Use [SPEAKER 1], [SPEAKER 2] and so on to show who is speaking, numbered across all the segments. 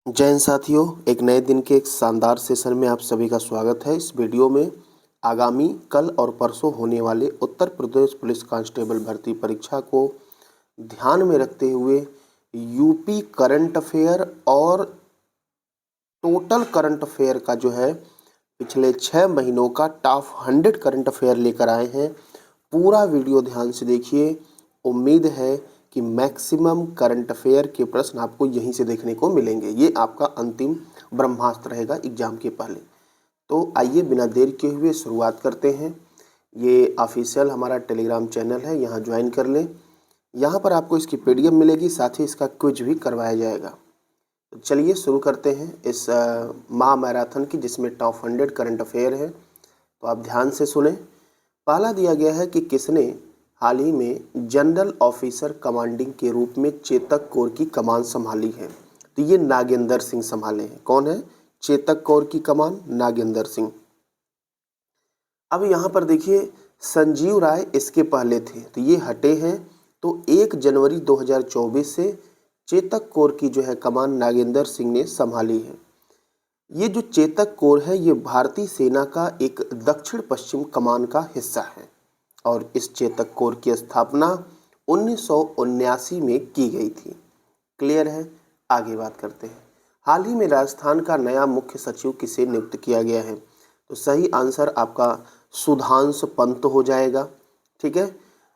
[SPEAKER 1] जय हिंद साथियों, एक नए दिन के एक शानदार सेशन में आप सभी का स्वागत है। इस वीडियो में आगामी कल और परसों होने वाले उत्तर प्रदेश पुलिस कांस्टेबल भर्ती परीक्षा को ध्यान में रखते हुए यूपी करंट अफेयर और टोटल करंट अफेयर का जो है पिछले 6 महीनों का टॉप 100 करंट अफेयर लेकर आए हैं। पूरा वीडियो ध्यान से देखिए। उम्मीद है कि मैक्सिमम करंट अफेयर के प्रश्न आपको यहीं से देखने को मिलेंगे। ये आपका अंतिम ब्रह्मास्त्र रहेगा एग्जाम के पहले। तो आइए बिना देर किए हुए शुरुआत करते हैं। ये ऑफिशियल हमारा टेलीग्राम चैनल है, यहाँ ज्वाइन कर लें। यहाँ पर आपको इसकी पीडीएफ मिलेगी, साथ ही इसका क्विज भी करवाया जाएगा। तो चलिए शुरू करते हैं इस महा मैराथन की, जिसमें टॉप 100 करंट अफेयर है। तो आप ध्यान से सुने। पहला दिया गया है कि किसने हाल ही में जनरल ऑफिसर कमांडिंग के रूप में चेतक कोर की कमान संभाली है। तो ये नागेंद्र सिंह संभाले हैं। कौन है? चेतक कोर की कमान नागेंद्र सिंह। अब यहाँ पर देखिए, संजीव राय इसके पहले थे, तो ये हटे हैं। तो 1 जनवरी 2024 से चेतक कोर की जो है कमान नागेंद्र सिंह ने संभाली है। ये जो चेतक कोर है, ये भारतीय सेना का एक दक्षिण पश्चिम कमान का हिस्सा है और इस चेतक कोर की स्थापना 1979 में की गई थी। क्लियर है? आगे बात करते हैं। हाल ही में राजस्थान का नया मुख्य सचिव किसे नियुक्त किया गया है? तो सही आंसर आपका सुधांशु पंत हो जाएगा। ठीक है,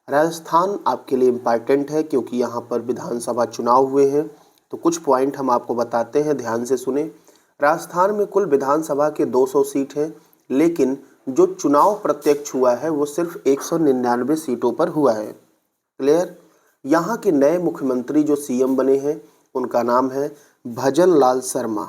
[SPEAKER 1] राजस्थान आपके लिए इम्पॉर्टेंट है क्योंकि यहाँ पर विधानसभा चुनाव हुए हैं। तो कुछ पॉइंट हम आपको बताते हैं, ध्यान से सुने। राजस्थान में कुल विधानसभा के 200 सीट हैं, लेकिन जो चुनाव प्रत्यक्ष हुआ है वो सिर्फ 199 सीटों पर हुआ है। क्लियर? यहाँ के नए मुख्यमंत्री जो सीएम बने हैं उनका नाम है भजन लाल शर्मा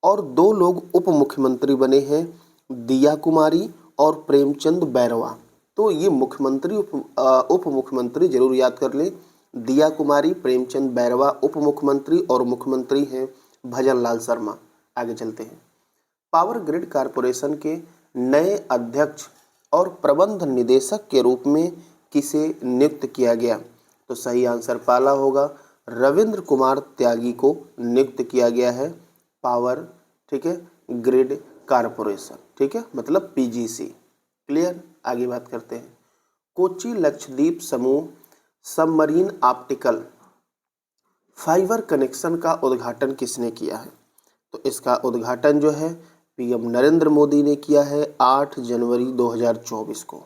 [SPEAKER 1] और 2 लोग उप मुख्यमंत्री बने हैं, दिया कुमारी और प्रेमचंद बैरवा। तो ये मुख्यमंत्री उप मुख्यमंत्री जरूर याद कर लें। दिया कुमारी, प्रेमचंद बैरवा उप मुख्यमंत्री और मुख्यमंत्री हैं भजन लाल शर्मा। आगे चलते हैं। पावर ग्रिड कारपोरेशन के नए अध्यक्ष और प्रबंध निदेशक के रूप में किसे नियुक्त किया गया? तो सही आंसर पाला होगा, रविंद्र कुमार त्यागी को नियुक्त किया गया है पावर, ठीक है, ग्रिड कारपोरेशन, ठीक है, मतलब पीजीसी। क्लियर? आगे बात करते हैं। कोची लक्षद्वीप समूह सबमरीन ऑप्टिकल फाइबर कनेक्शन का उद्घाटन किसने किया है? तो इसका उद्घाटन जो है पीएम नरेंद्र मोदी ने किया है 8 जनवरी 2024 को।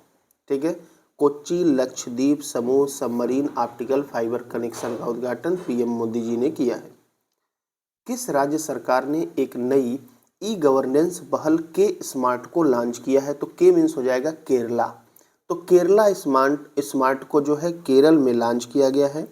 [SPEAKER 1] ठीक है, कोच्चि लक्षद्वीप समूह सबमरीन ऑप्टिकल फाइबर कनेक्शन का उद्घाटन पीएम मोदी जी ने किया है। किस राज्य सरकार ने एक नई ई गवर्नेंस पहल के स्मार्ट को लॉन्च किया है? तो के मीन्स हो जाएगा केरला। तो केरला स्मार्ट को जो है केरल में लॉन्च किया गया है।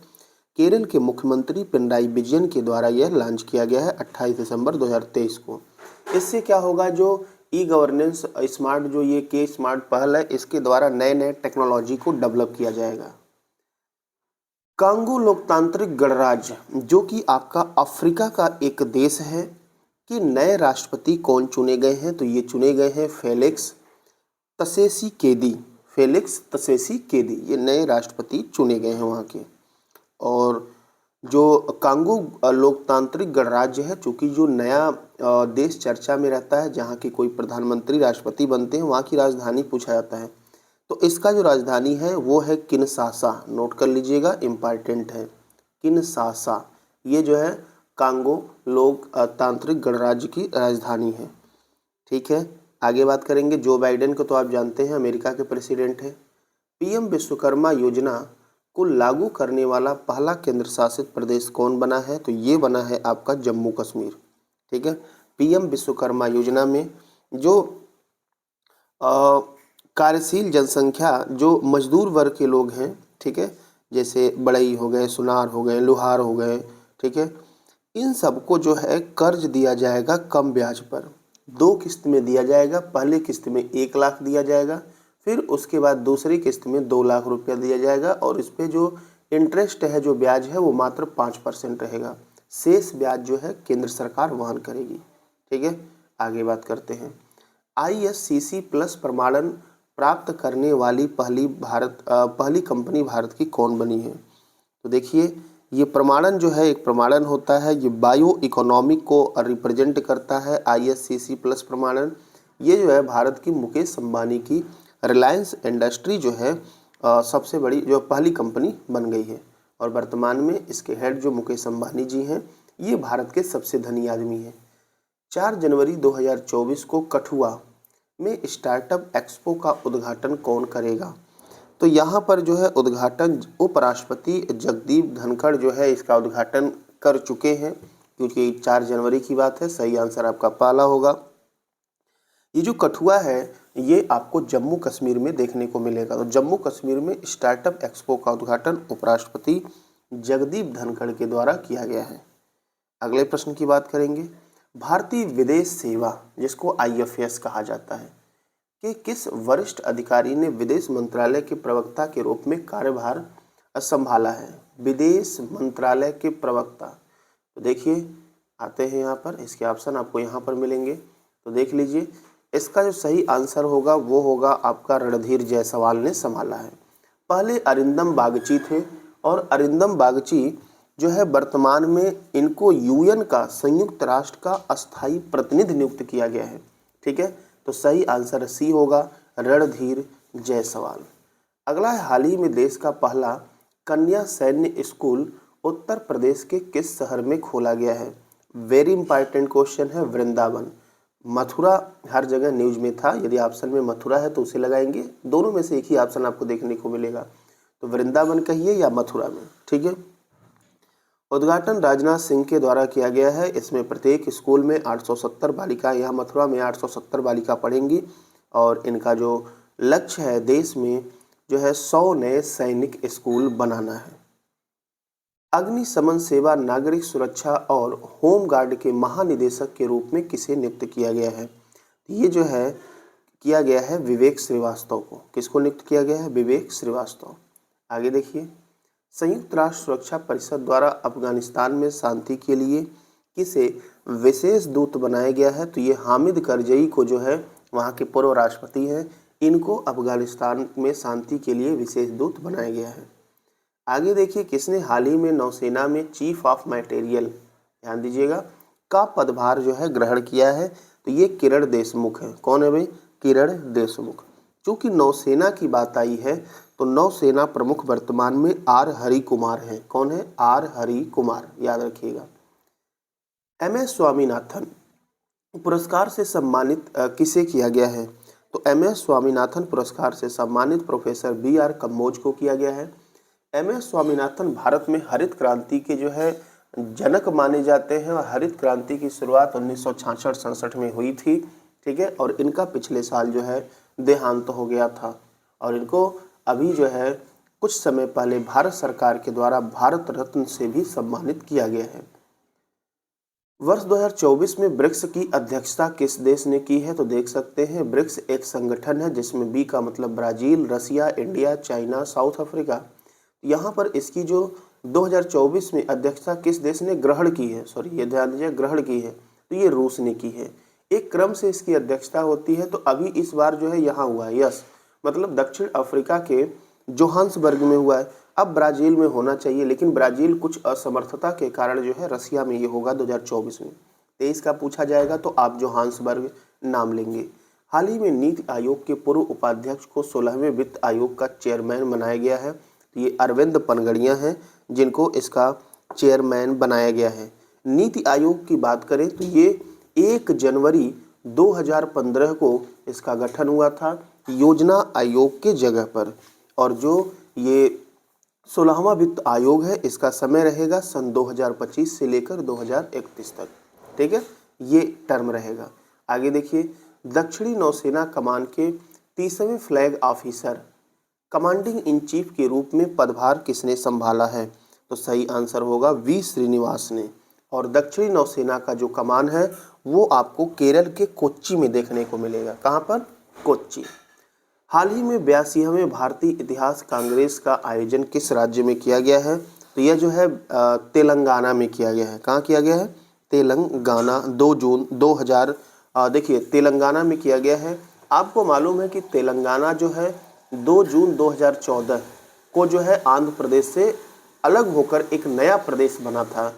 [SPEAKER 1] केरल के मुख्यमंत्री पिनराई विजयन के द्वारा यह लॉन्च किया गया है 28 दिसंबर 2023 को। इससे क्या होगा, जो ई गवर्नेंस स्मार्ट जो ये के स्मार्ट पहल है, इसके द्वारा नए नए टेक्नोलॉजी को डेवलप किया जाएगा। कांगो लोकतांत्रिक गणराज्य जो कि आपका अफ्रीका का एक देश है, कि नए राष्ट्रपति कौन चुने गए हैं? तो ये चुने गए हैं फेलिक्स त्सेसीकेदी। फेलिक्स त्सेसीकेदी ये नए राष्ट्रपति चुने गए हैं वहाँ के। और जो कांगो लोकतांत्रिक गणराज्य है, चूँकि जो नया देश चर्चा में रहता है, जहाँ के कोई प्रधानमंत्री राष्ट्रपति बनते हैं, वहाँ की राजधानी पूछा जाता है। तो इसका जो राजधानी है वो है किनशासा। नोट कर लीजिएगा, इम्पॉर्टेंट है, किनशासा। ये जो है कांगो लोकतांत्रिक गणराज्य की राजधानी है। ठीक है, आगे बात करेंगे। जो बाइडेन को तो आप जानते हैं, अमेरिका के प्रेसिडेंट है। पीएम विश्वकर्मा योजना को लागू करने वाला पहला केंद्र शासित प्रदेश कौन बना है? तो ये बना है आपका जम्मू कश्मीर। ठीक है, पीएम विश्वकर्मा योजना में जो कार्यशील जनसंख्या, जो मजदूर वर्ग के लोग हैं, ठीक है, जैसे बढ़ई हो गए, सुनार हो गए, लोहार हो गए, ठीक है, इन सबको जो है कर्ज दिया जाएगा कम ब्याज पर। 2 किस्त में दिया जाएगा। पहले किस्त में 1 लाख दिया जाएगा, फिर उसके बाद दूसरी किस्त में 2 लाख रुपया दिया जाएगा और इस पे जो इंटरेस्ट है, जो ब्याज है, वो मात्र 5% रहेगा। शेष ब्याज जो है केंद्र सरकार वहन करेगी। ठीक है, आगे बात करते हैं। ISCC प्लस प्रमाणन प्राप्त करने वाली पहली कंपनी भारत की कौन बनी है? तो देखिए, ये प्रमाणन जो है एक प्रमाणन होता है, ये बायो इकोनॉमी को रिप्रेजेंट करता है, ISCC प्लस प्रमाणन। ये जो है भारत की मुकेश अंबानी की रिलायंस इंडस्ट्री जो है सबसे बड़ी जो पहली कंपनी बन गई है और वर्तमान में इसके हेड जो मुकेश अंबानी जी हैं ये भारत के सबसे धनी आदमी हैं। 4 जनवरी 2024 को कठुआ में स्टार्टअप एक्सपो का उद्घाटन कौन करेगा? तो यहाँ पर जो है उद्घाटन उपराष्ट्रपति जगदीप धनखड़ जो है इसका उद्घाटन कर चुके हैं, क्योंकि 4 जनवरी की बात है। सही आंसर आपका पहला होगा। ये जो कठुआ है ये आपको जम्मू कश्मीर में देखने को मिलेगा। तो जम्मू कश्मीर में स्टार्टअप एक्सपो का उद्घाटन उपराष्ट्रपति जगदीप धनखड़ के द्वारा किया गया है। अगले प्रश्न की बात करेंगे। भारतीय विदेश सेवा जिसको IFS कहा जाता है कि किस वरिष्ठ अधिकारी ने विदेश मंत्रालय के प्रवक्ता के रूप में कार्यभार संभाला है? विदेश मंत्रालय के प्रवक्ता, तो देखिए आते हैं यहाँ पर, इसके ऑप्शन आपको यहाँ पर मिलेंगे। तो देख लीजिए, इसका जो सही आंसर होगा वो होगा आपका रणधीर जायसवाल ने संभाला है। पहले अरिंदम बागची थे और अरिंदम बागची जो है वर्तमान में इनको UN का संयुक्त राष्ट्र का अस्थायी प्रतिनिधि नियुक्त किया गया है। ठीक है, तो सही आंसर C होगा, रणधीर जायसवाल। अगला है, हाल ही में देश का पहला कन्या सैन्य स्कूल उत्तर प्रदेश के किस शहर में खोला गया है? वेरी इंपॉर्टेंट क्वेश्चन है। वृंदावन। मथुरा हर जगह न्यूज में था, यदि ऑप्शन में मथुरा है तो उसे लगाएंगे, दोनों में से एक ही ऑप्शन आपको देखने को मिलेगा। तो वृंदावन कहिए या मथुरा में। ठीक है, उद्घाटन राजनाथ सिंह के द्वारा किया गया है। इसमें प्रत्येक स्कूल में 870 बालिका, यहाँ मथुरा में 870 बालिका पढ़ेंगी और इनका जो लक्ष्य है देश में जो है 100 नए सैनिक स्कूल बनाना है। अग्निशमन सेवा, नागरिक सुरक्षा और होमगार्ड के महानिदेशक के रूप में किसे नियुक्त किया गया है? ये जो है किया गया है विवेक श्रीवास्तव को। किसको नियुक्त किया गया है? विवेक श्रीवास्तव। आगे देखिए, संयुक्त राष्ट्र सुरक्षा परिषद द्वारा अफगानिस्तान में शांति के लिए किसे विशेष दूत बनाया गया है? तो ये हामिद करजई को जो है वहाँ के पूर्व राष्ट्रपति हैं, इनको अफगानिस्तान में शांति के लिए विशेष दूत बनाया गया है। आगे देखिए, किसने हाल ही में नौसेना में चीफ ऑफ मटेरियल, ध्यान दीजिएगा, का पदभार जो है ग्रहण किया है? तो ये किरण देशमुख है। कौन है भाई? किरण देशमुख। चूंकि नौसेना की बात आई है तो नौसेना प्रमुख वर्तमान में R हरि कुमार है। कौन है? R हरि कुमार, याद रखिएगा। MS स्वामीनाथन पुरस्कार से सम्मानित किसे किया गया है? तो MS स्वामीनाथन पुरस्कार से सम्मानित प्रोफेसर BR कम्बोज को किया गया है। MS स्वामीनाथन भारत में हरित क्रांति के जो है जनक माने जाते हैं और हरित क्रांति की शुरुआत 1966-67 में हुई थी। ठीक है, और इनका पिछले साल जो है देहांत हो गया था और इनको अभी जो है कुछ समय पहले भारत सरकार के द्वारा भारत रत्न से भी सम्मानित किया गया है। वर्ष 2024 में ब्रिक्स की अध्यक्षता किस देश ने की है? तो देख सकते हैं, ब्रिक्स एक संगठन है जिसमें B का मतलब ब्राजील, रसिया, इंडिया, चाइना, साउथ अफ्रीका। यहाँ पर इसकी जो 2024 में अध्यक्षता किस देश ने ग्रहण की है, सॉरी ये ध्यान दीजिए, ग्रहण की है, तो ये रूस ने की है। एक क्रम से इसकी अध्यक्षता होती है, तो अभी इस बार जो है यहाँ हुआ है, यस, मतलब दक्षिण अफ्रीका के जोहान्सबर्ग में हुआ है। अब ब्राज़ील में होना चाहिए, लेकिन ब्राज़ील कुछ असमर्थता के कारण जो है रसिया में ये होगा 2024 में। 23 का पूछा जाएगा तो आप जोहान्सबर्ग नाम लेंगे। हाल ही में नीति आयोग के पूर्व उपाध्यक्ष को 16वें वित्त आयोग का चेयरमैन बनाया गया है। तो ये अरविंद पनगड़िया हैं जिनको इसका चेयरमैन बनाया गया है। नीति आयोग की बात करें तो ये 1 जनवरी 2015 को इसका गठन हुआ था योजना आयोग के जगह पर, और जो ये 16वां वित्त आयोग है इसका समय रहेगा सन 2025 से लेकर 2031 तक। ठीक है, ये टर्म रहेगा। आगे देखिए, दक्षिणी नौसेना कमान के 30वें flag officer commanding in chief के रूप में पदभार किसने संभाला है? तो सही आंसर होगा V श्रीनिवास ने। और दक्षिणी नौसेना का जो कमान है वो आपको केरल के कोच्चि में देखने को मिलेगा। कहाँ पर? कोच्चि। हाल ही में 82वें भारतीय इतिहास कांग्रेस का आयोजन किस राज्य में किया गया है? तो यह जो है तेलंगाना में किया गया है। कहाँ किया गया है? तेलंगाना। 2 जून 2000 देखिए तेलंगाना में किया गया है। आपको मालूम है कि तेलंगाना जो है 2 जून 2014 को जो है आंध्र प्रदेश से अलग होकर एक नया प्रदेश बना था।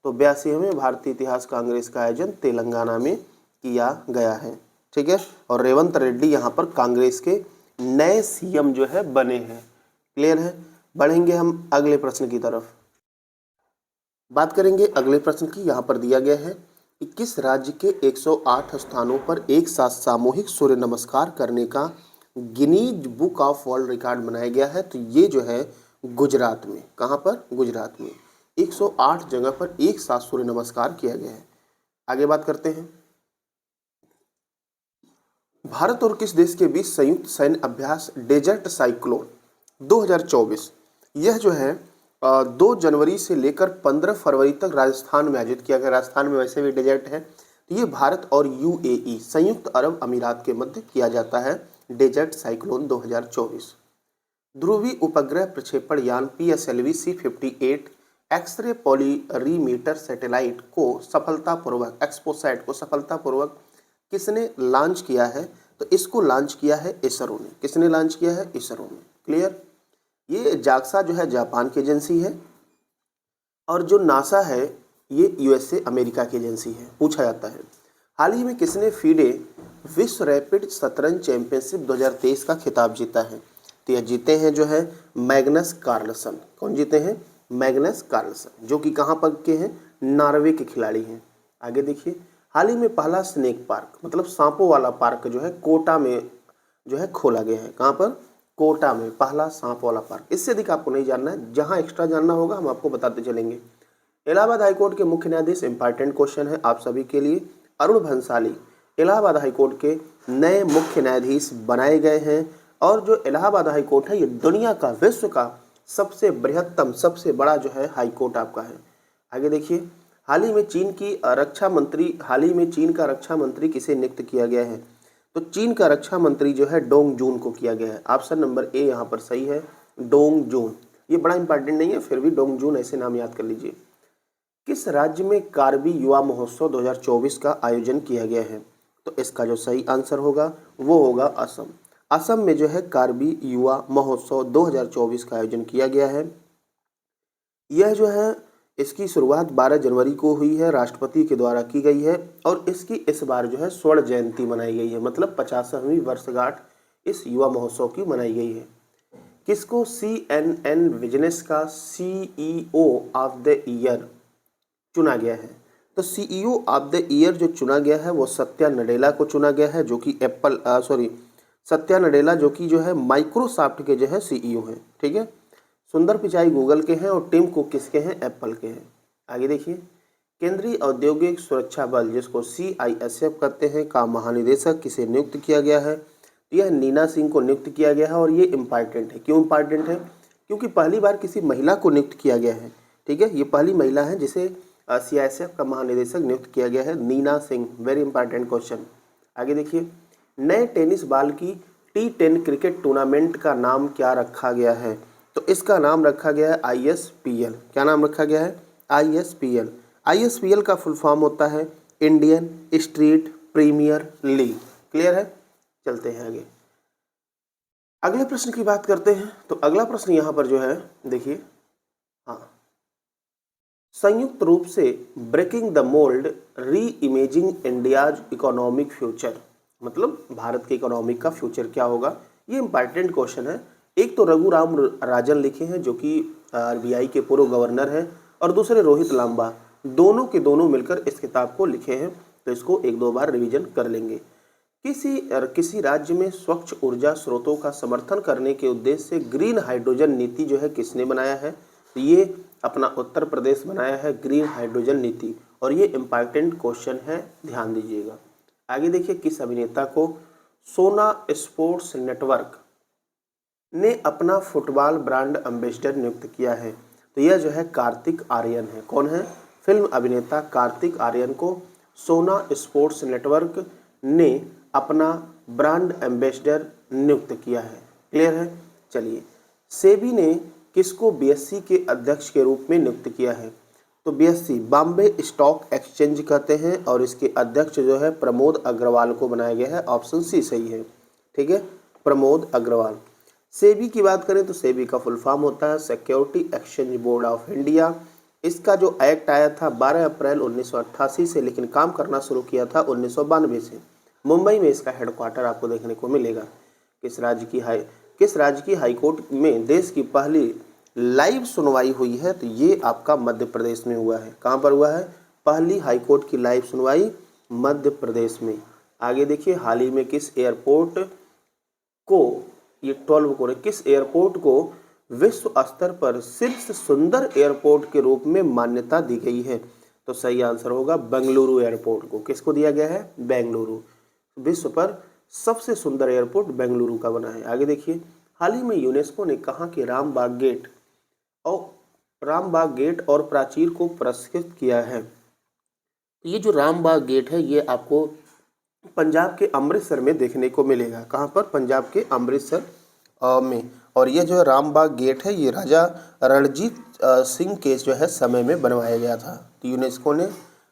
[SPEAKER 1] तो 82वें भारतीय इतिहास कांग्रेस का आयोजन तेलंगाना में किया गया है। ठीक है, और रेवंत रेड्डी यहाँ पर कांग्रेस के नए सीएम जो है बने हैं। क्लियर है। बढ़ेंगे हम अगले प्रश्न की तरफ। बात करेंगे अगले प्रश्न की। यहाँ पर दिया गया है कि किस राज्य के 108 स्थानों पर एक साथ सामूहिक सूर्य नमस्कार करने का Guinness book of world record बनाया गया है। तो ये जो है गुजरात में। कहाँ पर? गुजरात में 108 जगह पर एक साथ सूर्य नमस्कार किया गया है। आगे बात करते हैं। भारत और किस देश के बीच संयुक्त सैन्य अभ्यास डेजर्ट साइक्लोन 2024, यह जो है 2 जनवरी से लेकर 15 फरवरी तक राजस्थान में आयोजित किया गया। राजस्थान में वैसे भी डेजर्ट है। तो ये भारत और यूएई संयुक्त अरब अमीरात के मध्य किया जाता है डेजर्ट साइक्लोन 2024। ध्रुवी उपग्रह प्रक्षेपण यान PSLV C58 एक्सरे पॉलीरीमीटर सैटेलाइट को सफलतापूर्वक एक्सपोसैट को सफलतापूर्वक किसने लॉन्च किया है? तो इसको लॉन्च किया है इसरो ने। किसने लॉन्च किया है? इसरो ने। क्लियर। ये जाक्सा जो है जापान की एजेंसी है और जो नासा है ये USA अमेरिका की एजेंसी है। पूछा जाता है हाल ही में किसने फीडे विश्व रैपिड शतरंज चैंपियनशिप 2023 का खिताब जीता है? तो यह जीते हैं जो है मैग्नस कार्लसन। कौन जीते हैं? मैग्नस कार्लसन, जो कि कहाँ पर के हैं? नॉर्वे के खिलाड़ी हैं। आगे देखिए, हाल ही में पहला स्नेक पार्क मतलब सांपों वाला पार्क जो है कोटा में जो है खोला गया है। कहाँ पर? कोटा में पहला सांप वाला पार्क। इससे अधिक आपको नहीं जानना है, जहाँ एक्स्ट्रा जानना होगा हम आपको बताते चलेंगे। इलाहाबाद हाईकोर्ट के मुख्य न्यायाधीश, इंपॉर्टेंट क्वेश्चन है आप सभी के लिए, अरुण भंसाली इलाहाबाद हाईकोर्ट के नए मुख्य न्यायाधीश बनाए गए हैं। और जो इलाहाबाद हाईकोर्ट है ये दुनिया का, विश्व का सबसे बृहत्तम, सबसे बड़ा जो है हाईकोर्ट आपका है। आगे देखिए, हाल ही में चीन का रक्षा मंत्री किसे नियुक्त किया गया है? तो चीन का रक्षा मंत्री जो है डोंग जून को किया गया है। ऑप्शन नंबर ए यहाँ पर सही है, डोंग जून। ये बड़ा इंपॉर्टेंट नहीं है, फिर भी डोंग जून ऐसे नाम याद कर लीजिए। किस राज्य में कार्बी युवा महोत्सव 2024 का आयोजन किया गया है? तो इसका जो सही आंसर होगा वो होगा असम। असम में जो है कार्बी युवा महोत्सव 2024 का आयोजन किया गया है। यह जो है इसकी शुरुआत 12 जनवरी को हुई है, राष्ट्रपति के द्वारा की गई है और इसकी इस बार जो है स्वर्ण जयंती मनाई गई है, मतलब 50वीं वर्षगांठ इस युवा महोत्सव की मनाई गई है। किसको CNN बिजनेस का CEO ऑफ द ईयर चुना गया है? तो CEO ऑफ द ईयर जो चुना गया है वो सत्या नडेला को चुना गया है, जो कि सत्या नडेला जो कि जो है माइक्रोसॉफ्ट के जो है CEO हैं। ठीक है। सुंदर पिचाई गूगल के हैं और टिम कुक किसके हैं? एप्पल के हैं। आगे देखिए, केंद्रीय औद्योगिक सुरक्षा बल जिसको CISF कहते हैं का महानिदेशक किसे नियुक्त किया गया है? यह नीना सिंह को नियुक्त किया गया है और ये इम्पॉर्टेंट है। क्यों इम्पॉर्टेंट है? क्योंकि पहली बार किसी महिला को नियुक्त किया गया है। ठीक है, ये पहली महिला है जिसे CISF का महानिदेशक नियुक्त किया गया है, Nina Singh. Very important question. आगे देखिए, नए टेनिस बॉल की T10 क्रिकेट टूर्नामेंट का नाम क्या रखा गया है? तो इसका नाम रखा गया है ISPL। क्या नाम रखा गया है? ISPL। ISPL का फुल फॉर्म होता है Indian Street Premier League. Clear है। चलते हैं आगे, अगले प्रश्न की बात करते हैं। तो अगला प्रश्न यहाँ पर जो है देखिए, हाँ, संयुक्त रूप से ब्रेकिंग द मोल्ड री इमेजिंग इंडियाज इकोनॉमिक फ्यूचर, मतलब भारत के इकोनॉमिक का फ्यूचर क्या होगा? ये इंपॉर्टेंट क्वेश्चन है। एक तो रघुराम राजन लिखे हैं जो कि RBI के पूर्व गवर्नर हैं और दूसरे रोहित लांबा, दोनों के दोनों मिलकर इस किताब को लिखे हैं। तो इसको 1-2 बार रिवीजन कर लेंगे। किसी राज्य में स्वच्छ ऊर्जा स्रोतों का समर्थन करने के उद्देश्य से ग्रीन हाइड्रोजन नीति जो है किसने बनाया है? तो ये अपना उत्तर प्रदेश बनाया है ग्रीन हाइड्रोजन नीति, और ये इम्पॉर्टेंट क्वेश्चन है, ध्यान दीजिएगा। आगे देखिए, किस अभिनेता को सोना स्पोर्ट्स नेटवर्क ने अपना फुटबॉल ब्रांड एम्बेसडर नियुक्त किया है? तो यह जो है कार्तिक आर्यन है। कौन है? फिल्म अभिनेता कार्तिक आर्यन को सोना स्पोर्ट्स नेटवर्क ने अपना ब्रांड एम्बेसडर नियुक्त किया है। क्लियर है। चलिए, सेबी ने किसको BSE के अध्यक्ष के रूप में नियुक्त किया है? तो BSE बॉम्बे स्टॉक एक्सचेंज कहते हैं और इसके अध्यक्ष जो है प्रमोद अग्रवाल को बनाया गया है। ऑप्शन सी सही है। ठीक है, प्रमोद अग्रवाल। सेबी की बात करें तो सेबी का फुल फॉर्म होता है security exchange board of India. इसका जो एक्ट आया था 12 अप्रैल 1988 से, लेकिन काम करना शुरू किया था 1992 से। मुंबई में इसका हेडक्वार्टर आपको देखने को मिलेगा। किस राज्य की हाईकोर्ट में देश की पहली लाइव सुनवाई हुई है? तो ये आपका मध्य प्रदेश में हुआ है। कहाँ पर हुआ है पहली हाईकोर्ट की लाइव सुनवाई? मध्य प्रदेश में। आगे देखिए, हाल ही में किस एयरपोर्ट को, ये 12 को, किस एयरपोर्ट को विश्व स्तर पर शीर्ष सुंदर एयरपोर्ट के रूप में मान्यता दी गई है? तो सही आंसर होगा बेंगलुरु एयरपोर्ट को। किसको दिया गया है? बेंगलुरु। विश्व पर सबसे सुंदर एयरपोर्ट बेंगलुरु का बना है। आगे देखिए, हाल ही में यूनेस्को ने कहा कि रामबाग गेट और प्राचीर को पुरस्कृत किया है। ये जो रामबाग गेट है ये आपको पंजाब के अमृतसर में देखने को मिलेगा। कहाँ पर? पंजाब के अमृतसर में। और ये जो रामबाग गेट है ये राजा रणजीत सिंह के जो है समय में बनवाया गया था। तो यूनेस्को ने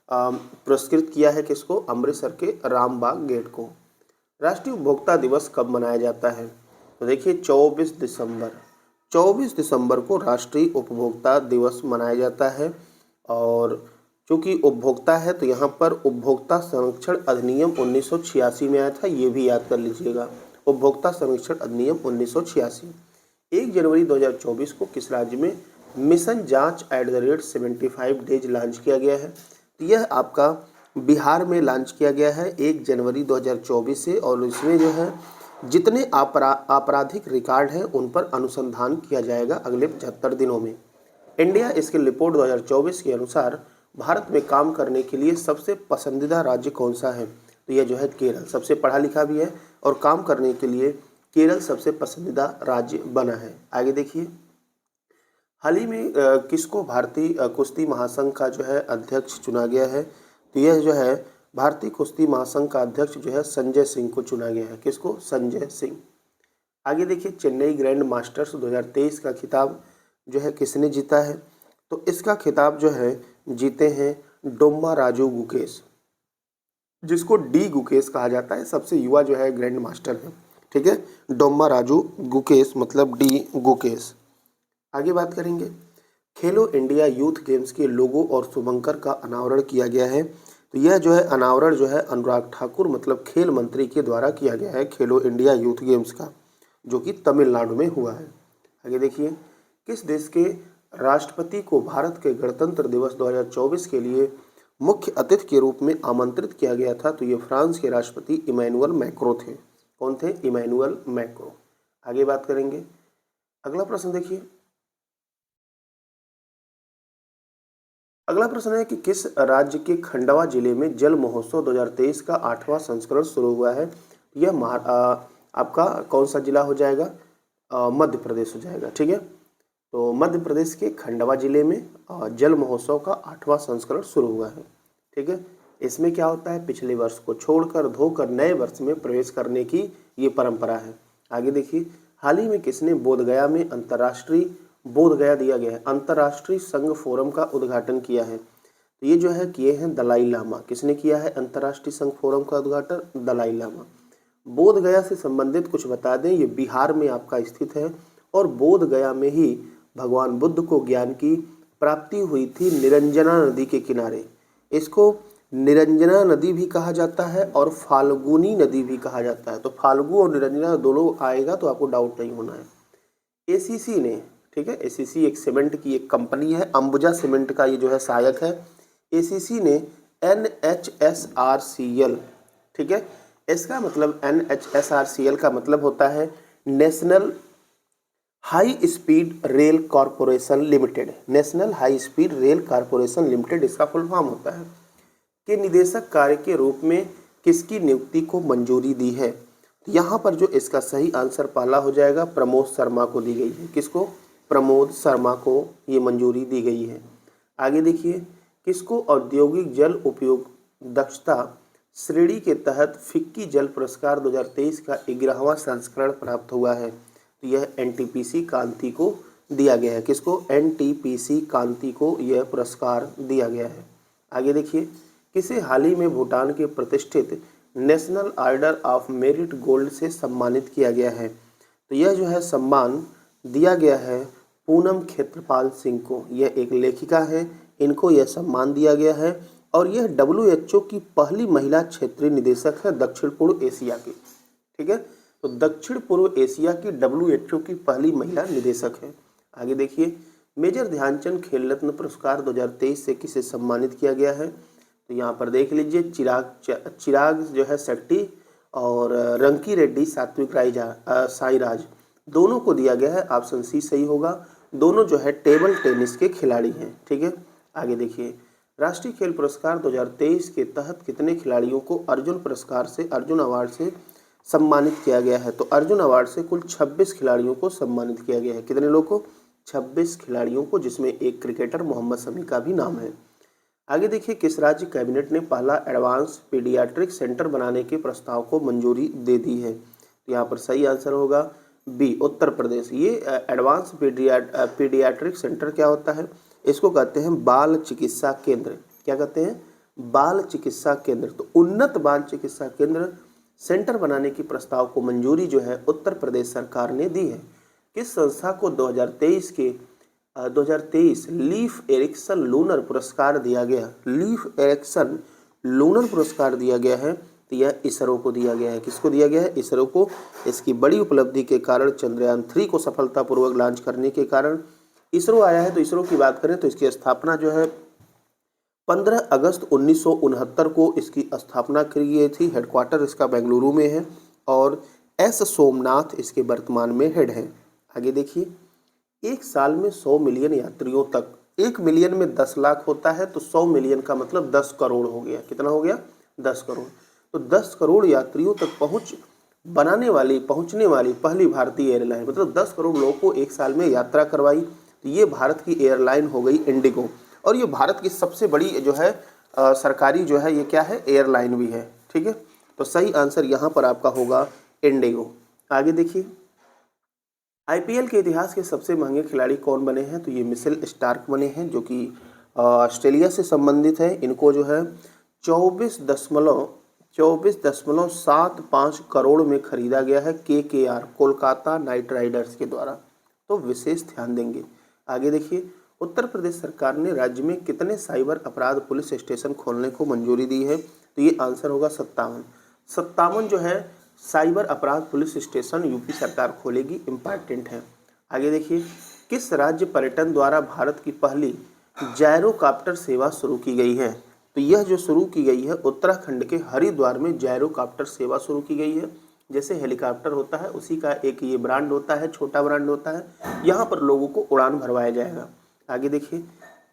[SPEAKER 1] पुरस्कृत किया है किसको? अमृतसर के रामबाग गेट को। राष्ट्रीय उपभोक्ता दिवस कब मनाया जाता है? तो देखिए 24 दिसंबर को राष्ट्रीय उपभोक्ता दिवस मनाया जाता है। और चूँकि उपभोक्ता है तो यहाँ पर उपभोक्ता संरक्षण अधिनियम 1986 में आया था, ये भी याद कर लीजिएगा। उपभोक्ता संरक्षण अधिनियम 1986। 1 जनवरी 2024 को किस राज्य में मिशन जांच @75 डेज लॉन्च किया गया है? तो यह आपका बिहार में लॉन्च किया गया है 1 जनवरी 2024 से। और इसमें जो है जितने आपराधिक रिकॉर्ड हैं उन पर अनुसंधान किया जाएगा अगले 75 दिनों में। इंडिया स्किल रिपोर्ट 2024 के अनुसार भारत में काम करने के लिए सबसे पसंदीदा राज्य कौन सा है? तो यह जो है केरल। सबसे पढ़ा लिखा भी है और काम करने के लिए केरल सबसे पसंदीदा राज्य बना है। आगे देखिए, हाल ही में किसको भारतीय कुश्ती महासंघ का जो है अध्यक्ष चुना गया है? तो यह जो है भारतीय कुश्ती महासंघ का अध्यक्ष जो है संजय सिंह को चुना गया है। किसको? संजय सिंह। आगे देखिए, चेन्नई ग्रैंड मास्टर्स 2023 का खिताब जो है किसने जीता है? तो इसका खिताब जो है जीते हैं डोम्मा राजू गुकेश, जिसको डी गुकेश कहा जाता है। सबसे युवा जो है ग्रैंड मास्टर है। ठीक है, डोम्मा राजू गुकेश मतलब डी गुकेश। आगे बात करेंगे, खेलो इंडिया यूथ गेम्स के लोगो और शुभंकर का अनावरण किया गया है। तो यह जो है अनावरण जो है अनुराग ठाकुर मतलब खेल मंत्री के द्वारा किया गया है खेलो इंडिया यूथ गेम्स का, जो कि तमिलनाडु में हुआ है। आगे देखिए, किस देश के राष्ट्रपति को भारत के गणतंत्र दिवस 2024 के लिए मुख्य अतिथि के रूप में आमंत्रित किया गया था? तो ये फ्रांस के राष्ट्रपति इमैनुअल मैक्रो थे। कौन थे? Emmanuel Macron. आगे बात करेंगे, अगला प्रश्न देखिए। अगला प्रश्न है कि किस राज्य के खंडवा जिले में जल महोत्सव 2023 का 8वां संस्करण शुरू हुआ है? यह आपका कौन सा जिला हो जाएगा? मध्य प्रदेश हो जाएगा। ठीक है, तो मध्य प्रदेश के खंडवा जिले में जल महोत्सव का 8वां संस्करण शुरू हुआ है। ठीक है, इसमें क्या होता है? पिछले वर्ष को छोड़कर धोकर नए वर्ष में प्रवेश करने की ये परंपरा है। आगे देखिए, हाल ही में किसने बोधगया में बोधगया दिया गया है अंतर्राष्ट्रीय संघ फोरम का उद्घाटन किया है? तो ये जो है किए हैं दलाई लामा। किसने किया है अंतर्राष्ट्रीय संघ फोरम का उद्घाटन? दलाई लामा। बोधगया से संबंधित कुछ बता दें, ये बिहार में आपका स्थित है और बोधगया में ही भगवान बुद्ध को ज्ञान की प्राप्ति हुई थी निरंजना नदी के किनारे। इसको निरंजना नदी भी कहा जाता है और फाल्गुनी नदी भी कहा जाता है। तो फाल्गु और निरंजना दोनों आएगा तो आपको डाउट नहीं होना है। एसीसी ने, ठीक है, एसीसी एक सीमेंट की एक कंपनी है, अंबुजा सीमेंट का ये जो है सहायक है। एसीसी ने NHSRCL, ठीक है, इसका मतलब NHSRCL का मतलब होता है national high speed rail corporation limited. National high speed rail corporation limited इसका फुल फॉर्म होता है। के निदेशक कार्य के रूप में किसकी नियुक्ति को मंजूरी दी है? यहाँ पर जो इसका सही आंसर पहला हो जाएगा प्रमोद शर्मा को दी गई है। किसको? प्रमोद शर्मा को ये मंजूरी दी गई है। आगे देखिए, किसको औद्योगिक जल उपयोग दक्षता श्रेणी के तहत फिक्की जल पुरस्कार 2023 का 11वां संस्करण प्राप्त हुआ है? तो यह NTPC कांति को दिया गया है। किसको? NTPC कांति को यह पुरस्कार दिया गया है। आगे देखिए, किसे हाल ही में भूटान के प्रतिष्ठित national order of merit gold से सम्मानित किया गया है? तो तो यह जो है सम्मान दिया गया है पूनम खेत्रपाल सिंह को। यह एक लेखिका है, इनको यह सम्मान दिया गया है और यह WHO की पहली महिला क्षेत्रीय निदेशक है दक्षिण पूर्व एशिया की। ठीक है, तो दक्षिण पूर्व एशिया की WHO की पहली महिला निदेशक है। आगे देखिए, मेजर ध्यानचंद खेल रत्न पुरस्कार 2023 से किसे सम्मानित किया गया है? तो यहाँ पर देख लीजिए, चिराग जो है शेट्टी और रंकी रेड्डी सात्विक साईराज दोनों को दिया गया है। ऑप्शन सी सही होगा। दोनों जो है टेबल टेनिस के खिलाड़ी हैं। ठीक है, आगे देखिए, राष्ट्रीय खेल पुरस्कार 2023 के तहत कितने खिलाड़ियों को अर्जुन अवार्ड से सम्मानित किया गया है? तो अर्जुन अवार्ड से कुल 26 खिलाड़ियों को सम्मानित किया गया है। कितने लोगों को? 26 खिलाड़ियों को, जिसमें एक क्रिकेटर मोहम्मद शमी का भी नाम है। आगे देखिए, किस राज्य कैबिनेट ने पहला एडवांस पीडियाट्रिक सेंटर बनाने के प्रस्ताव को मंजूरी दे दी है? तो यहाँ पर सही आंसर होगा बी, उत्तर प्रदेश। ये एडवांस पीडियाट्रिक सेंटर क्या होता है? इसको कहते हैं बाल चिकित्सा केंद्र। क्या कहते हैं? बाल चिकित्सा केंद्र। तो उन्नत बाल चिकित्सा केंद्र सेंटर बनाने की प्रस्ताव को मंजूरी जो है उत्तर प्रदेश सरकार ने दी है। किस संस्था को 2023 लीफ एरिक्सन लूनर पुरस्कार दिया गया? लीफ एरिक्सन लूनर पुरस्कार दिया गया है, तो यह इसरो को दिया गया है। किसको दिया गया है? इसरो को। इसकी बड़ी उपलब्धि के कारण, चंद्रयान 3 को सफलतापूर्वक लॉन्च करने के कारण इसरो आया है। तो इसरो की बात करें तो इसकी स्थापना जो है 15 अगस्त 1969 को इसकी स्थापना की गई थी। हेडक्वार्टर इसका बेंगलुरु में है और एस सोमनाथ इसके वर्तमान में हेड है। आगे देखिए, एक साल में 100 मिलियन यात्रियों तक, 1 मिलियन में 10 लाख होता है, तो 100 मिलियन का मतलब 10 करोड़ हो गया। कितना हो गया? 10 करोड़। तो 10 करोड़ यात्रियों तक पहुंचने वाली पहली भारतीय एयरलाइन, मतलब 10 करोड़ लोगों को एक साल में यात्रा करवाई, तो ये भारत की एयरलाइन हो गई इंडिगो। और ये भारत की सबसे बड़ी जो है सरकारी जो है ये क्या है? एयरलाइन भी है। ठीक है, तो सही आंसर यहाँ पर आपका होगा इंडिगो। आगे देखिए, IPL के इतिहास के सबसे महंगे खिलाड़ी कौन बने हैं? तो ये मिचेल स्टार्क बने हैं, जो कि ऑस्ट्रेलिया से संबंधित है। इनको जो है 24.75 करोड़ में खरीदा गया है KKR, कोलकाता नाइट राइडर्स के द्वारा। तो विशेष ध्यान देंगे। आगे देखिए, उत्तर प्रदेश सरकार ने राज्य में कितने साइबर अपराध पुलिस स्टेशन खोलने को मंजूरी दी है? तो ये आंसर होगा 57 जो है साइबर अपराध पुलिस स्टेशन यूपी सरकार खोलेगी। इम्पॉर्टेंट है। आगे देखिए, किस राज्य पर्यटन द्वारा भारत की पहली जायरोकॉप्टर सेवा शुरू की गई है? तो यह जो शुरू की गई है उत्तराखंड के हरिद्वार में जायरोकॉप्टर सेवा शुरू की गई है। जैसे हेलीकॉप्टर होता है उसी का एक ये ब्रांड होता है, छोटा ब्रांड होता है। यहाँ पर लोगों को उड़ान भरवाया जाएगा। आगे देखिए,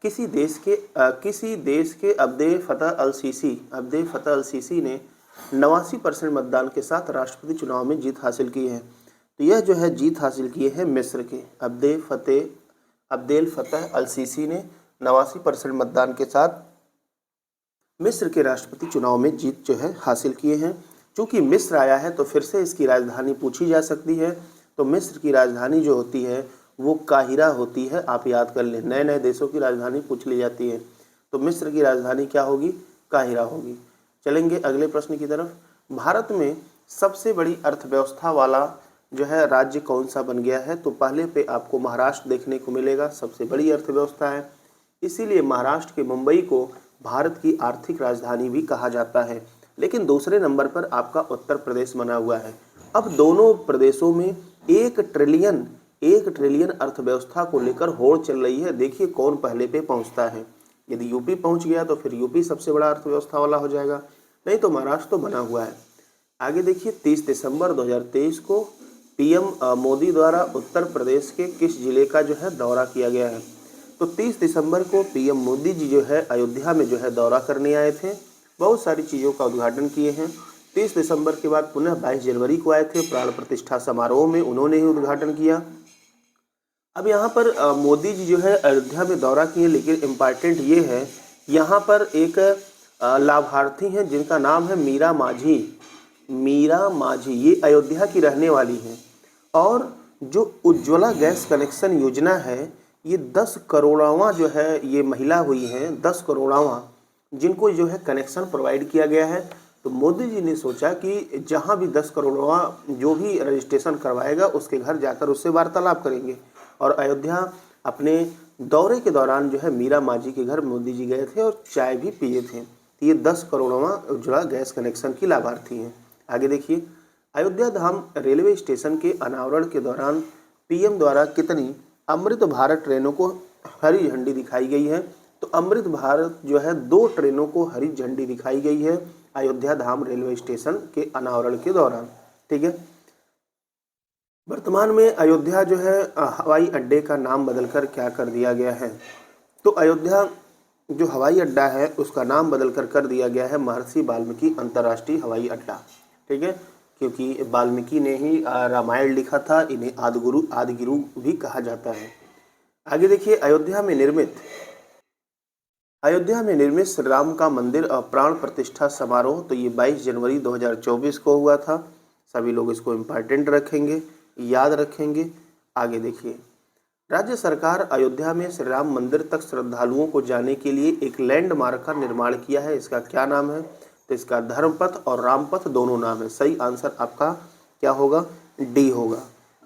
[SPEAKER 1] किसी देश के अब्दे फतह अल सीसी ने 89% मतदान के साथ राष्ट्रपति चुनाव में जीत हासिल की है। तो यह जो है जीत हासिल किए हैं मिस्र के अब्देल फतह अल सीसी ने 89% मतदान के साथ मिस्र के राष्ट्रपति चुनाव में जीत जो है हासिल किए हैं। चूँकि मिस्र आया है तो फिर से इसकी राजधानी पूछी जा सकती है। तो मिस्र की राजधानी जो होती है वो काहिरा होती है। आप याद कर लें, नए नए देशों की राजधानी पूछ ली जाती है। तो मिस्र की राजधानी क्या होगी? काहिरा होगी। चलेंगे अगले प्रश्न की तरफ। भारत में सबसे बड़ी अर्थव्यवस्था वाला जो है राज्य कौन सा बन गया है? तो पहले पे आपको महाराष्ट्र देखने को मिलेगा, सबसे बड़ी अर्थव्यवस्था है। इसीलिए महाराष्ट्र के मुंबई को भारत की आर्थिक राजधानी भी कहा जाता है। लेकिन दूसरे नंबर पर आपका उत्तर प्रदेश बना हुआ है। अब दोनों प्रदेशों में 1 ट्रिलियन अर्थव्यवस्था को लेकर होड़ चल रही है। देखिए कौन पहले पे पहुंचता है। यदि यूपी पहुंच गया तो फिर यूपी सबसे बड़ा अर्थव्यवस्था वाला हो जाएगा, नहीं तो महाराष्ट्र तो बना हुआ है। आगे देखिए, 30 दिसंबर 2023 को PM मोदी द्वारा उत्तर प्रदेश के किस जिले का जो है दौरा किया गया है? तो 30 दिसंबर को PM मोदी जी जो है अयोध्या में जो है दौरा करने आए थे। बहुत सारी चीज़ों का उद्घाटन किए हैं। 30 दिसंबर के बाद पुनः 22 जनवरी को आए थे, प्राण प्रतिष्ठा समारोह में उन्होंने ही उद्घाटन किया। अब यहाँ पर मोदी जी जो है अयोध्या में दौरा किए, लेकिन इम्पॉर्टेंट ये है यहाँ पर एक लाभार्थी हैं जिनका नाम है मीरा माझी। ये अयोध्या की रहने वाली हैं और जो उज्ज्वला गैस कनेक्शन योजना है ये 10 करोड़वां जो है ये महिला हुई हैं, 10 करोड़वां जिनको जो है कनेक्शन प्रोवाइड किया गया है। तो मोदी जी ने सोचा कि जहाँ भी 10 करोड़वा जो भी रजिस्ट्रेशन करवाएगा उसके घर जाकर उससे वार्तालाप करेंगे। और अयोध्या अपने दौरे के दौरान जो है मीरा मांझी के घर मोदी जी गए थे और चाय भी पिए थे। तो ये 10 करोड़वा उज्ज्वला गैस कनेक्शन की लाभार्थी हैं। आगे देखिए, अयोध्या धाम रेलवे स्टेशन के अनावरण के दौरान पीएम द्वारा कितनी अमृत भारत ट्रेनों को हरी झंडी दिखाई गई है? तो अमृत भारत जो है 2 ट्रेनों को हरी झंडी दिखाई गई है अयोध्या धाम रेलवे स्टेशन के अनावरण के दौरान। ठीक है। वर्तमान में अयोध्या जो है हवाई अड्डे का नाम बदलकर क्या कर दिया गया है? तो अयोध्या जो हवाई अड्डा है उसका नाम बदलकर कर दिया गया है महर्षि वाल्मीकि अंतर्राष्ट्रीय हवाई अड्डा। ठीक है, क्योंकि वाल्मीकि ने ही रामायण लिखा था, इन्हें आदिगुरु भी कहा जाता है। आगे देखिए, अयोध्या में निर्मित श्री राम का मंदिर प्राण प्रतिष्ठा समारोह, तो ये 22 जनवरी 2024 को हुआ था। सभी लोग इसको इम्पोर्टेंट रखेंगे, याद रखेंगे। आगे देखिए, राज्य सरकार अयोध्या में श्री राम मंदिर तक श्रद्धालुओं को जाने के लिए एक लैंडमार्क का निर्माण किया है। इसका क्या नाम है? तो इसका धर्मपथ और रामपथ दोनों नाम है। सही आंसर आपका क्या होगा? डी होगा।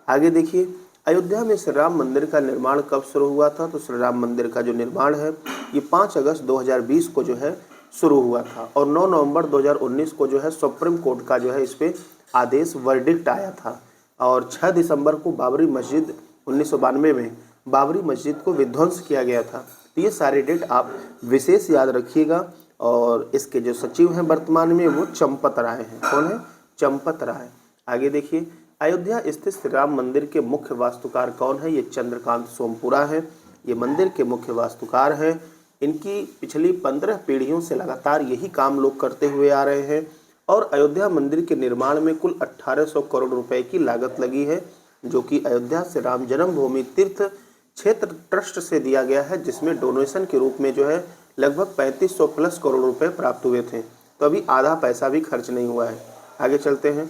[SPEAKER 1] आगे देखिए, अयोध्या में श्री राम मंदिर का निर्माण कब शुरू हुआ था? तो श्री राम मंदिर का जो निर्माण है ये 5 अगस्त 2020 को जो है शुरू हुआ था और 9 नवंबर 2019 को जो है सुप्रीम कोर्ट का जो है इस पे आदेश वर्डिक्ट आया था। और 6 दिसंबर को बाबरी मस्जिद 1992 में बाबरी मस्जिद को विध्वंस किया गया था। तो ये सारे डेट आप विशेष याद रखिएगा। और इसके जो सचिव हैं वर्तमान में वो चंपत राय हैं। कौन है? चंपत राय। आगे देखिए, अयोध्या स्थित श्री राम मंदिर के मुख्य वास्तुकार कौन है? ये चंद्रकांत सोमपुरा है। ये मंदिर के मुख्य वास्तुकार हैं। इनकी पिछली 15 पीढ़ियों से लगातार यही काम लोग करते हुए आ रहे हैं। और अयोध्या मंदिर के निर्माण में कुल 1800 करोड़ रुपए की लागत लगी है, जो कि अयोध्या से राम जन्मभूमि तीर्थ क्षेत्र ट्रस्ट से दिया गया है, जिसमें डोनेशन के रूप में जो है लगभग 3500 प्लस करोड़ रुपए प्राप्त हुए थे। तो अभी आधा पैसा भी खर्च नहीं हुआ है। आगे चलते हैं।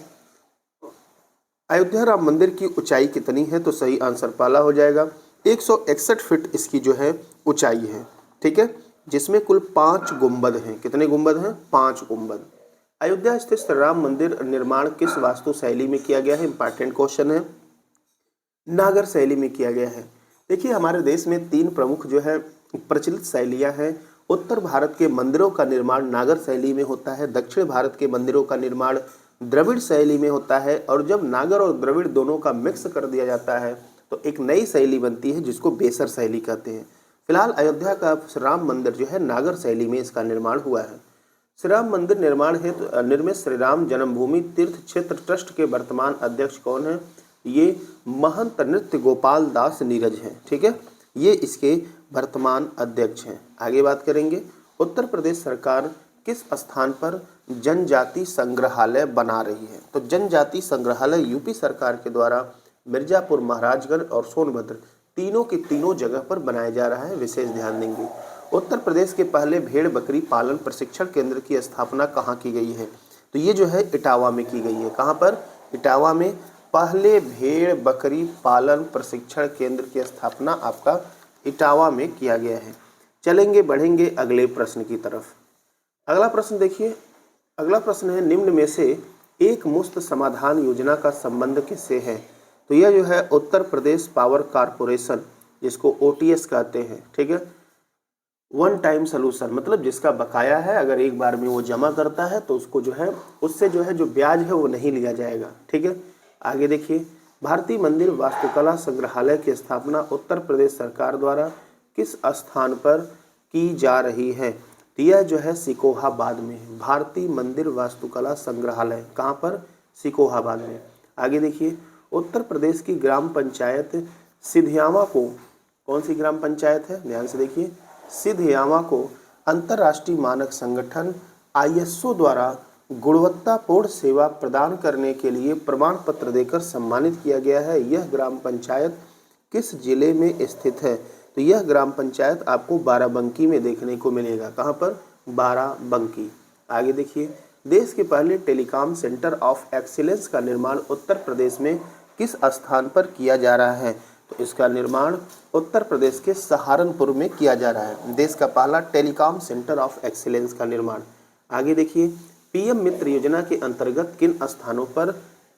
[SPEAKER 1] अयोध्या राम मंदिर की ऊंचाई कितनी है? तो सही आंसर पाला हो जाएगा। 161 फीट इसकी जो है ऊंचाई है। ठीक है, जिसमें कुल 5 गुंबद हैं। कितने गुंबद हैं? 5 गुंबद। अयोध्या स्थित श्री राम मंदिर निर्माण किस वास्तु शैली में किया गया है? इंपॉर्टेंट क्वेश्चन है। नागर शैली में किया गया है। देखिए, हमारे देश में 3 प्रमुख जो है प्रचलित शैलियां हैं। उत्तर भारत के मंदिरों का निर्माण नागर शैली में होता है, दक्षिण भारत के मंदिरों का निर्माण द्रविड़ शैली में होता है, और जब नागर और द्रविड़ दोनों का मिक्स कर दिया जाता है तो एक नई शैली बनती है जिसको बेसर शैली कहते हैं। फिलहाल अयोध्या का श्री राम मंदिर जो है नागर शैली में इसका निर्माण हुआ है। श्री राम मंदिर निर्माण हेतु निर्मित श्री राम जन्मभूमि तीर्थ क्षेत्र ट्रस्ट के वर्तमान अध्यक्ष कौन है? ये महंत नृत्य गोपाल दास नीरज हैं। ठीक है, ये इसके वर्तमान अध्यक्ष हैं। आगे बात करेंगे, उत्तर प्रदेश सरकार किस स्थान पर जनजाति संग्रहालय बना रही है? तो जनजाति संग्रहालय यूपी सरकार के द्वारा मिर्जापुर, महाराजगंज और सोनभद्र तीनों की तीनों जगह पर बनाया जा रहा है। विशेष ध्यान देंगे। उत्तर प्रदेश के पहले भेड़ बकरी पालन प्रशिक्षण केंद्र की स्थापना कहाँ की गई है? तो ये जो है इटावा में की गई है। कहाँ पर? इटावा में पहले भेड़ बकरी पालन प्रशिक्षण केंद्र की स्थापना आपका इटावा में किया गया है। चलेंगे बढ़ेंगे अगले प्रश्न की तरफ। अगला प्रश्न देखिए, अगला प्रश्न है, निम्न में से एक मुफ्त समाधान योजना का संबंध किससे है? तो यह जो है उत्तर प्रदेश पावर कारपोरेशन, जिसको ओटीएस कहते हैं। ठीक है, वन टाइम सोल्यूशन, मतलब जिसका बकाया है अगर एक बार में वो जमा करता है तो उसको जो है उससे जो है जो ब्याज है वो नहीं लिया जाएगा। ठीक है, आगे देखिए, भारतीय मंदिर वास्तुकला संग्रहालय की स्थापना उत्तर प्रदेश सरकार द्वारा किस स्थान पर की जा रही है? तो यह जो है सिकोहाबाद में है। भारतीय मंदिर वास्तुकला संग्रहालय कहाँ पर? सिकोहाबाद में। आगे देखिए, उत्तर प्रदेश की ग्राम पंचायत सिधियावा को, कौन सी ग्राम पंचायत है? ध्यान से देखिए, सिधियावा को अंतर्राष्ट्रीय मानक संगठन ISO द्वारा गुणवत्तापूर्ण सेवा प्रदान करने के लिए प्रमाण पत्र देकर सम्मानित किया गया है। यह ग्राम पंचायत किस जिले में स्थित है? तो यह ग्राम पंचायत आपको बाराबंकी में देखने को मिलेगा। कहाँ पर? बाराबंकी। आगे देखिए, देश के पहले टेलीकॉम सेंटर ऑफ एक्सीलेंस का निर्माण उत्तर प्रदेश में किस स्थान पर किया जा रहा है? तो इसका निर्माण उत्तर प्रदेश के सहारनपुर में किया जा रहा है। देश का पहला टेलीकॉम सेंटर ऑफ एक्सीलेंस का निर्माण। आगे देखिए, पीएम मित्र योजना के अंतर्गत किन स्थानों पर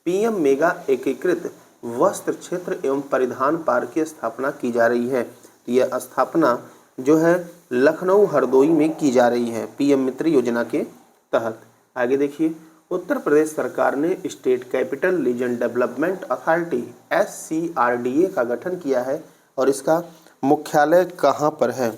[SPEAKER 1] पीएम मेगा एकीकृत वस्त्र क्षेत्र एवं परिधान पार्क की स्थापना की जा रही है? तो यह स्थापना जो है लखनऊ हरदोई में की जा रही है पीएम मित्र योजना के तहत। आगे देखिए, उत्तर प्रदेश सरकार ने state capital region development authority SCRDA का गठन किया है और इसका मुख्यालय कहाँ पर है?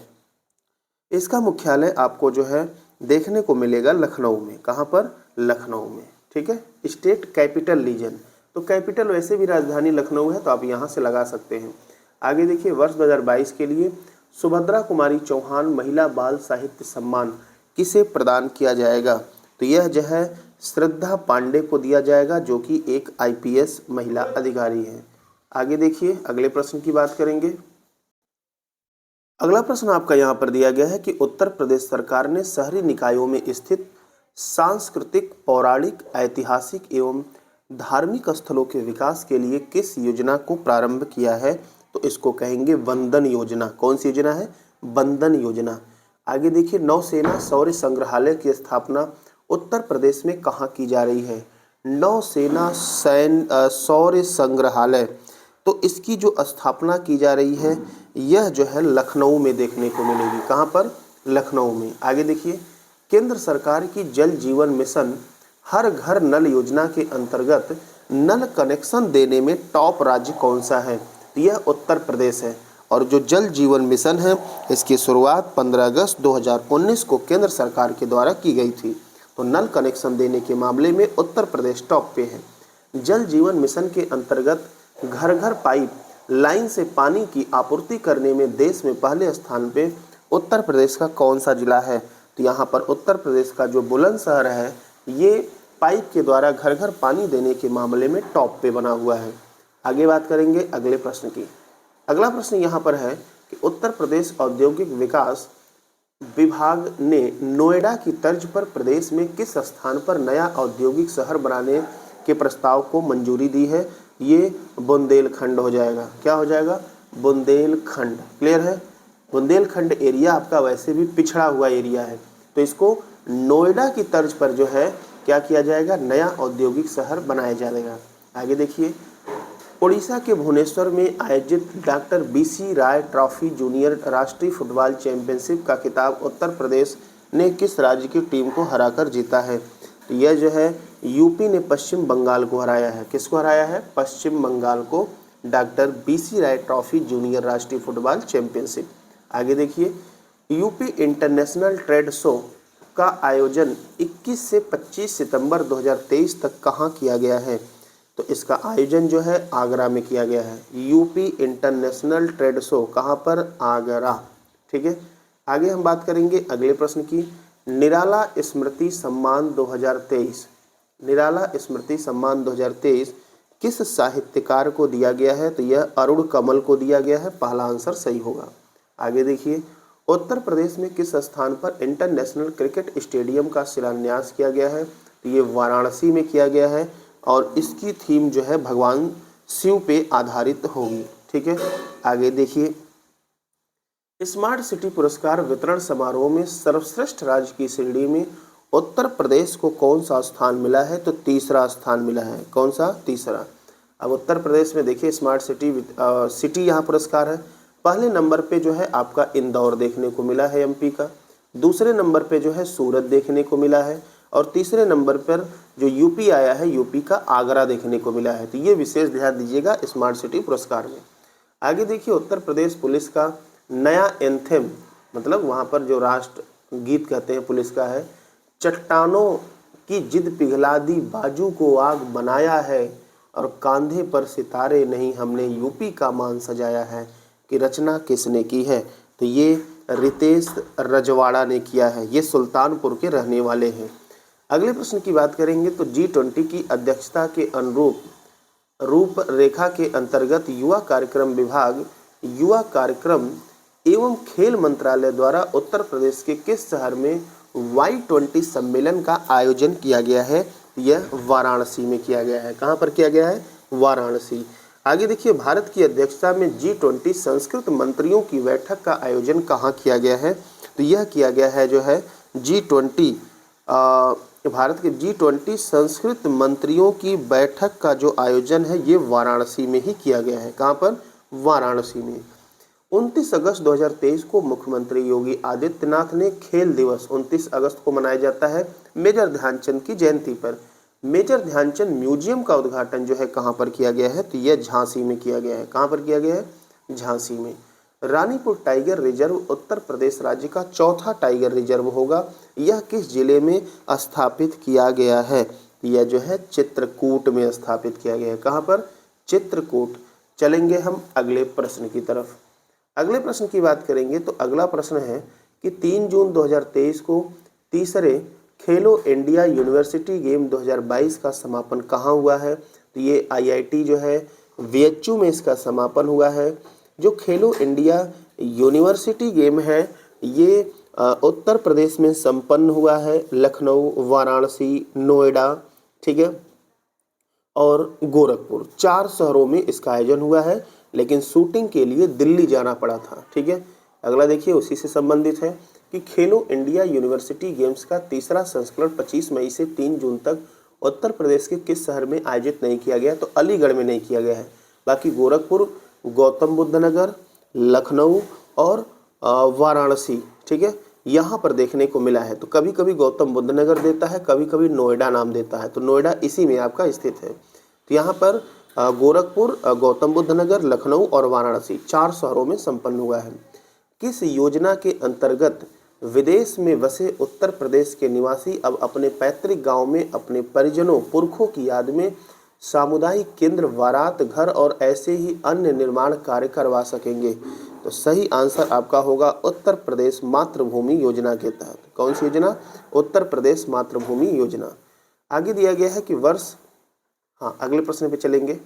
[SPEAKER 1] इसका मुख्यालय आपको जो है देखने को मिलेगा लखनऊ में। कहाँ पर? लखनऊ में। ठीक है, स्टेट कैपिटल रीजन, तो कैपिटल वैसे भी राजधानी लखनऊ है तो आप यहाँ से लगा सकते हैं। आगे देखिए, वर्ष 2022 के लिए सुभद्रा कुमारी चौहान महिला बाल साहित्य सम्मान किसे प्रदान किया जाएगा? तो यह जो है श्रद्धा पांडे को दिया जाएगा, जो कि एक IPS महिला अधिकारी है। आगे देखिए, अगले प्रश्न की बात करेंगे। अगला प्रश्न आपका यहाँ पर दिया गया है कि उत्तर प्रदेश सरकार ने शहरी निकायों में स्थित सांस्कृतिक, पौराणिक, ऐतिहासिक एवं धार्मिक स्थलों के विकास के लिए किस योजना को प्रारंभ किया है? तो इसको कहेंगे वंदन योजना। कौन सी योजना है? वंदन योजना। आगे देखिए, नौसेना शौर्य संग्रहालय की स्थापना उत्तर प्रदेश में कहाँ की जा रही है? नौसेना शौर्य संग्रहालय, तो इसकी जो स्थापना की जा रही है यह जो है लखनऊ में देखने को मिलेगी। कहाँ पर? लखनऊ में। आगे देखिए, केंद्र सरकार की जल जीवन मिशन हर घर नल योजना के अंतर्गत नल कनेक्शन देने में टॉप राज्य कौन सा है? यह उत्तर प्रदेश है। और जो जल जीवन मिशन है इसकी शुरुआत 15 अगस्त 2019 को केंद्र सरकार के द्वारा की गई थी। तो नल कनेक्शन देने के मामले में उत्तर प्रदेश टॉप पे है। जल जीवन मिशन के अंतर्गत घर घर पाइप लाइन से पानी की आपूर्ति करने में देश में पहले स्थान पे उत्तर प्रदेश का कौन सा जिला है? तो यहाँ पर उत्तर प्रदेश का जो बुलंदशहर है ये पाइप के द्वारा घर घर पानी देने के मामले में टॉप पे बना हुआ है। आगे बात करेंगे अगले प्रश्न की। अगला प्रश्न यहाँ पर है कि उत्तर प्रदेश औद्योगिक विकास विभाग ने नोएडा की तर्ज पर प्रदेश में किस स्थान पर नया औद्योगिक शहर बनाने के प्रस्ताव को मंजूरी दी है? ये बुंदेलखंड हो जाएगा। क्या हो जाएगा? बुंदेलखंड। क्लियर है? बुंदेलखंड एरिया आपका वैसे भी पिछड़ा हुआ एरिया है, तो इसको नोएडा की तर्ज पर जो है क्या किया जाएगा? नया औद्योगिक शहर बनाया जाएगा। आगे देखिए, उड़ीसा के भुवनेश्वर में आयोजित डॉक्टर BC राय ट्रॉफी जूनियर राष्ट्रीय फुटबॉल चैंपियनशिप का खिताब उत्तर प्रदेश ने किस राज्य की टीम को हराकर जीता है? तो यह जो है यूपी ने पश्चिम बंगाल को हराया है। किसको हराया है? पश्चिम बंगाल को, डॉक्टर BC राय ट्रॉफी जूनियर राष्ट्रीय फुटबॉल चैंपियनशिप। आगे देखिए, यूपी इंटरनेशनल ट्रेड शो का आयोजन 21 से 25 सितंबर 2023 तक कहाँ किया गया है? तो इसका आयोजन जो है आगरा में किया गया है। यूपी इंटरनेशनल ट्रेड शो कहाँ पर? आगरा। ठीक है, आगे हम बात करेंगे अगले प्रश्न की। निराला स्मृति सम्मान 2023, निराला स्मृति सम्मान 2023 किस साहित्यकार को दिया गया है? तो यह अरुण कमल को दिया गया है। पहला आंसर सही होगा। आगे देखिए, उत्तर प्रदेश में किस स्थान पर इंटरनेशनल क्रिकेट स्टेडियम का शिलान्यास किया गया है? तो ये वाराणसी में किया गया है और इसकी थीम जो है भगवान शिव पे आधारित होगी। ठीक है, आगे देखिए, स्मार्ट सिटी पुरस्कार वितरण समारोह में सर्वश्रेष्ठ राज्य की श्रेणी में उत्तर प्रदेश को कौन सा स्थान मिला है? तो तीसरा स्थान मिला है। कौन सा? तीसरा। अब उत्तर प्रदेश में देखिए स्मार्ट सिटी यहाँ पुरस्कार है। पहले नंबर पे जो है आपका इंदौर देखने को मिला है MP का, दूसरे नंबर पे जो है सूरत देखने को मिला है और तीसरे नंबर पर जो यूपी आया है यूपी का आगरा देखने को मिला है। तो ये विशेष ध्यान दीजिएगा स्मार्ट सिटी पुरस्कार में। आगे देखिए, उत्तर प्रदेश पुलिस का नया एंथेम, मतलब वहाँ पर जो राष्ट्र गीत कहते हैं पुलिस का है, चट्टानों की जिद पिघला दी, बाजू को आग बनाया है और कांधे पर सितारे नहीं, हमने यूपी का मान सजाया है, कि रचना किसने की है? तो ये रितेश रजवाड़ा ने किया है। ये सुल्तानपुर के रहने वाले हैं। अगले प्रश्न की बात करेंगे तो G20 की अध्यक्षता के अनुरूप रूपरेखा के अंतर्गत युवा कार्यक्रम विभाग युवा कार्यक्रम एवं खेल मंत्रालय द्वारा उत्तर प्रदेश के किस शहर में Y20 सम्मेलन का आयोजन किया गया है? यह वाराणसी में किया गया है। कहाँ पर किया गया है? वाराणसी। आगे देखिए, भारत की अध्यक्षता में G20 संस्कृत मंत्रियों की बैठक का आयोजन कहाँ किया गया है? तो यह किया गया है जो है G20 भारत के G20 संस्कृत मंत्रियों की बैठक का जो आयोजन है ये वाराणसी में ही किया गया है। कहाँ पर? वाराणसी में। 29 अगस्त 2023 को मुख्यमंत्री योगी आदित्यनाथ ने खेल दिवस 29 अगस्त को मनाया जाता है मेजर ध्यानचंद की जयंती पर। मेजर ध्यानचंद म्यूजियम का उद्घाटन जो है कहाँ पर किया गया है? तो यह झांसी में किया गया है। कहाँ पर किया गया है? झांसी में। रानीपुर टाइगर रिजर्व उत्तर प्रदेश राज्य का चौथा टाइगर रिजर्व होगा। यह किस जिले में स्थापित किया गया है? यह जो है चित्रकूट में स्थापित किया गया है। कहाँ पर? चित्रकूट। चलेंगे हम अगले प्रश्न की तरफ। अगले प्रश्न की बात करेंगे तो अगला प्रश्न है कि 3 जून 2023 को तीसरे खेलो इंडिया यूनिवर्सिटी गेम 2022 का समापन कहाँ हुआ है? तो ये IIT जो है VHU में इसका समापन हुआ है। जो खेलो इंडिया यूनिवर्सिटी गेम है ये उत्तर प्रदेश में संपन्न हुआ है। लखनऊ, वाराणसी, नोएडा, ठीक है, और गोरखपुर 4 शहरों में इसका आयोजन हुआ है, लेकिन शूटिंग के लिए दिल्ली जाना पड़ा था। ठीक है, अगला देखिए उसी से संबंधित है कि खेलो इंडिया यूनिवर्सिटी गेम्स का तीसरा संस्करण 25 मई से 3 जून तक उत्तर प्रदेश के किस शहर में आयोजित नहीं किया गया? तो अलीगढ़ में नहीं किया गया है। बाकी गोरखपुर, गौतम बुद्ध नगर, लखनऊ और वाराणसी, ठीक है, यहाँ पर देखने को मिला है। तो कभी कभी गौतम बुद्ध नगर देता है, कभी कभी नोएडा नाम देता है, तो नोएडा इसी में आपका स्थित है। तो यहाँ पर गोरखपुर, गौतम बुद्ध नगर, लखनऊ और वाराणसी 4 शहरों में संपन्न हुआ है। किस योजना के अंतर्गत विदेश में बसे उत्तर प्रदेश के निवासी अब अपने पैतृक गांव में अपने परिजनों पुरखों की याद में सामुदायिक केंद्र, बारात घर और ऐसे ही अन्य निर्माण कार्य करवा सकेंगे? तो सही आंसर आपका होगा उत्तर प्रदेश मातृभूमि योजना के तहत। कौन सी योजना? उत्तर प्रदेश मातृभूमि योजना। आगे दिया गया है कि अगले प्रश्न पे चलेंगे।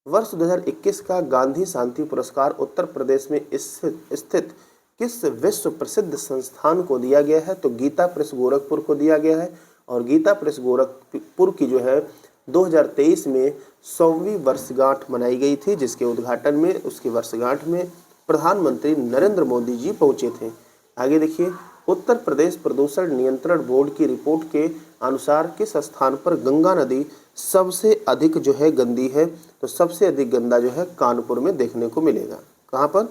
[SPEAKER 1] वर्ष 2021 का गांधी शांति पुरस्कार उत्तर प्रदेश में स्थित किस विश्व प्रसिद्ध संस्थान को दिया गया है? तो गीता प्रेस गोरखपुर को दिया गया है। और गीता प्रेस गोरखपुर की जो है 2023 में 100वीं वर्षगांठ मनाई गई थी, जिसके उद्घाटन में, उसकी वर्षगांठ में प्रधानमंत्री नरेंद्र मोदी जी पहुंचे थे। आगे देखिए, उत्तर प्रदेश प्रदूषण नियंत्रण बोर्ड की रिपोर्ट के अनुसार किस स्थान पर गंगा नदी सबसे अधिक जो है गंदी है? तो सबसे अधिक गंदा जो है कानपुर में देखने को मिलेगा। कहाँ पर?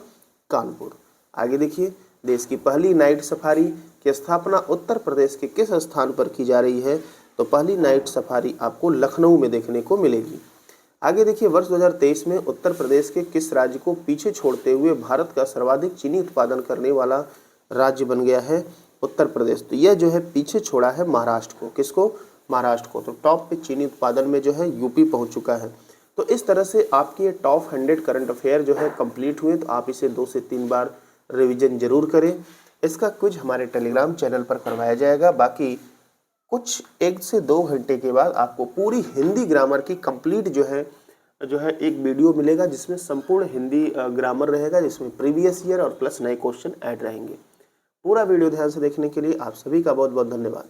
[SPEAKER 1] कानपुर। आगे देखिए, देश की पहली नाइट सफारी की स्थापना उत्तर प्रदेश के किस स्थान पर की जा रही है? तो पहली नाइट सफारी आपको लखनऊ में देखने को मिलेगी। आगे देखिए, वर्ष 2023 में उत्तर प्रदेश के किस राज्य को पीछे छोड़ते हुए भारत का सर्वाधिक चीनी उत्पादन करने वाला राज्य बन गया है? उत्तर प्रदेश। तो यह जो है पीछे छोड़ा है महाराष्ट्र को। किसको? महाराष्ट्र को। तो टॉप पे चीनी उत्पादन में जो है यूपी पहुंच चुका है। तो इस तरह से आपकी ये टॉप 100 करंट अफेयर जो है कंप्लीट हुए। तो आप इसे 2 से 3 बार रिवीजन जरूर करें। इसका क्विज हमारे टेलीग्राम चैनल पर करवाया जाएगा। बाकी कुछ 1 से 2 घंटे के बाद आपको पूरी हिंदी ग्रामर की कंप्लीट जो है एक वीडियो मिलेगा, जिसमें संपूर्ण हिंदी ग्रामर रहेगा, जिसमें प्रीवियस ईयर और प्लस नए क्वेश्चन ऐड रहेंगे। पूरा वीडियो ध्यान से देखने के लिए आप सभी का बहुत बहुत धन्यवाद।